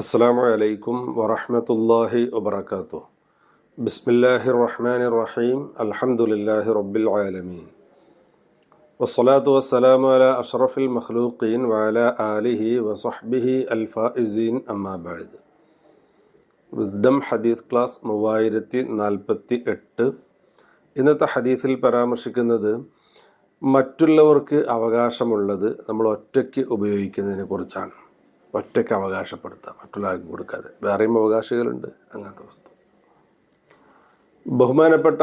അസ്സലാമു അലൈക്കും വറഹ്മത്തുള്ളാഹി വബറകാതുഹു. ബിസ്മില്ലാഹിർ റഹ്മാനിർ റഹീം. അൽഹംദുലില്ലാഹി റബ്ബിൽ ആലമീൻ. വസ്സലാത്തു വസ്സലാമു അലാ അഷ്റഫിൽ മഖ്ലൂഖീൻ വഅലാ ആലിഹി വസഹ്ബിഹി അൽ ഫായിസീൻ. അമ്മാ ബഅദ്. വിസ്ഡം ഹദീസ് ക്ലാസ് 3048. ഇന്നത്തെ ഹദീസിൽ പരാമർശിക്കുന്നത് മറ്റുള്ളവർക്ക് അവകാശമുള്ളത് നമ്മൾ ഒറ്റയ്ക്ക് ഉപയോഗിക്കുന്നതിനെ കുറിച്ചാണ്. ഒറ്റയ്ക്ക് അവകാശപ്പെടുത്തുക, മറ്റുള്ളവർക്ക് കൊടുക്കാതെ. വേറെയും അവകാശികളുണ്ട്, അങ്ങനത്തെ വസ്തു. ബഹുമാനപ്പെട്ട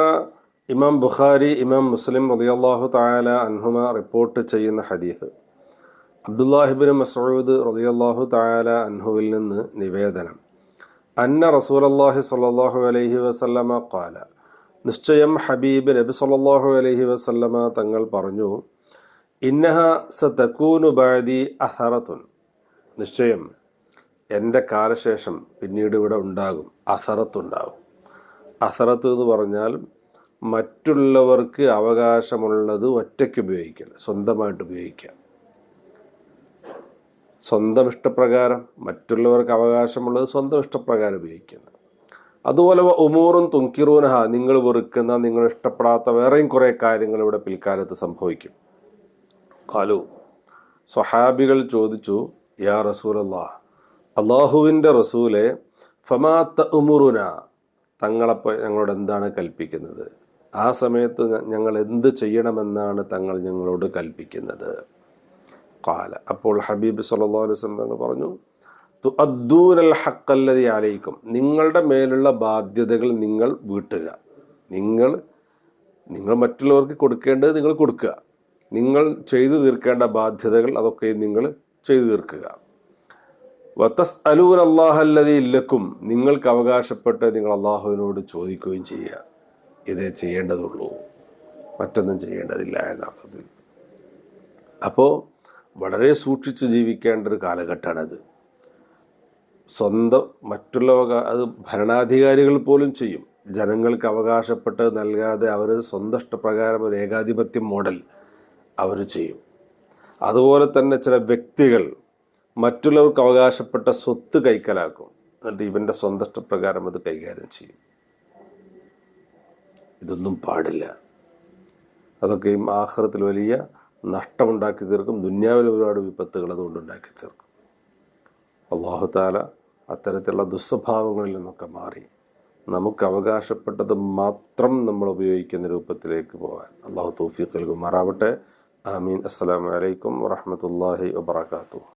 ഇമാം ബുഖാരി, ഇമാം മുസ്ലിം റളിയല്ലാഹു തആല അൻഹുമ റിപ്പോർട്ട് ചെയ്യുന്ന ഹദീസ്, അബ്ദുല്ലാഹിബ്നു മസ്ഊദ് റളിയല്ലാഹു തആല അൻഹുവിൽ നിന്ന് നിവേദനം, അന്ന റസൂലല്ലാഹി സ്വല്ലല്ലാഹു അലൈഹി വസല്ലമ ഖാല, നിശ്ചയം ഹബീബ് നബി സ്വല്ലല്ലാഹു അലൈഹി വസല്ലമ തങ്ങൾ പറഞ്ഞു, ഇന്നഹ സതകൂനു ബഅദി അസറത്തുൻ, നിശ്ചയം എൻ്റെ കാലശേഷം പിന്നീട് ഇവിടെ ഉണ്ടാകും, അസറത്തുണ്ടാകും. അസറത്ത് എന്ന് പറഞ്ഞാൽ മറ്റുള്ളവർക്ക് അവകാശമുള്ളത് ഒറ്റയ്ക്ക് ഉപയോഗിക്കൽ, സ്വന്തമായിട്ട് ഉപയോഗിക്കുക. സ്വന്തം ഇഷ്ടപ്രകാരം മറ്റുള്ളവർക്ക് അവകാശമുള്ളത് സ്വന്തം ഇഷ്ടപ്രകാരം ഉപയോഗിക്കുന്നത്. അതുപോലെ ഉമൂറും തുൻകിറൂനഹ, നിങ്ങൾ വെറുക്കുന്ന, നിങ്ങൾ ഇഷ്ടപ്പെടാത്ത വേറെയും കുറേ കാര്യങ്ങൾ ഇവിടെ പിൽക്കാലത്ത് സംഭവിക്കും. ഖാലു, സ്വഹാബികൾ ചോദിച്ചു, യാ റസൂലല്ലാഹ്, അള്ളാഹുവിൻ്റെ റസൂലെ, ഫമാ തഅ്മുറുന, തങ്ങളപ്പോൾ ഞങ്ങളോട് എന്താണ് കൽപ്പിക്കുന്നത്? ആ സമയത്ത് ഞങ്ങൾ എന്ത് ചെയ്യണമെന്നാണ് തങ്ങൾ ഞങ്ങളോട് കൽപ്പിക്കുന്നത്? ഖാല, അപ്പോൾ ഹബീബ് സല്ലല്ലാഹു അലൈഹി വസല്ലം തങ്ങൾ പറഞ്ഞു, തുഅദ്ദൂനൽ ഹഖ്ഖല്ലദീ അലൈക്കും, നിങ്ങളുടെ മേലുള്ള ബാധ്യതകൾ നിങ്ങൾ വീട്ടുക. നിങ്ങൾ മറ്റുള്ളവർക്ക് കൊടുക്കേണ്ടത് നിങ്ങൾ കൊടുക്കുക. നിങ്ങൾ ചെയ്തു തീർക്കേണ്ട ബാധ്യതകൾ അതൊക്കെ നിങ്ങൾ ചെയ്തു തീർക്കുക. വതസ്അലൂന അല്ലാഹല്ലദീ ലക്കും, നിങ്ങൾക്ക് അവകാശപ്പെട്ട് നിങ്ങൾ അള്ളാഹുവിനോട് ചോദിക്കുകയും ചെയ്യുക. ഇതേ ചെയ്യേണ്ടതുള്ളൂ, മറ്റൊന്നും ചെയ്യേണ്ടതില്ല എന്ന അർത്ഥത്തിൽ. അപ്പോൾ വളരെ സൂക്ഷിച്ച് ജീവിക്കേണ്ട ഒരു കാലഘട്ടമാണത്. സ്വന്തം അത് ഭരണാധികാരികൾ പോലും ചെയ്യും. ജനങ്ങൾക്ക് അവകാശപ്പെട്ട് നൽകാതെ അവർ സ്വന്തം ഇഷ്ടപ്രകാരം ഒരു ഏകാധിപത്യ മോഡൽ അവർ ചെയ്യും. അതുപോലെ തന്നെ ചില വ്യക്തികൾ മറ്റുള്ളവർക്ക് അവകാശപ്പെട്ട സ്വത്ത് കൈക്കലാക്കും, എന്നിട്ട് ഇവൻ്റെ സ്വന്തം ഇഷ്ടപ്രകാരം അത് കൈകാര്യം ചെയ്യും. ഇതൊന്നും പാടില്ല. അതൊക്കെ ഈ ആഖിറത്തിൽ വലിയ നഷ്ടമുണ്ടാക്കി തീർക്കും. ദുന്യാവിൽ ഒരുപാട് വിപത്തുകൾ അതുകൊണ്ട് ഉണ്ടാക്കി തീർക്കും. അല്ലാഹു തആല അത്തരത്തിലുള്ള ദുസ്വഭാവങ്ങളിൽ നിന്നൊക്കെ മാറി നമുക്ക് അവകാശപ്പെട്ടത് മാത്രം നമ്മൾ ഉപയോഗിക്കുന്ന രൂപത്തിലേക്ക് പോകാൻ അല്ലാഹു തൗഫീഖ് നൽകുമാറാവട്ടെ. ആമീൻ. അസ്സലാമു അലൈക്കും വറഹ്മത്തുള്ളാഹി വബറകാതുഹു.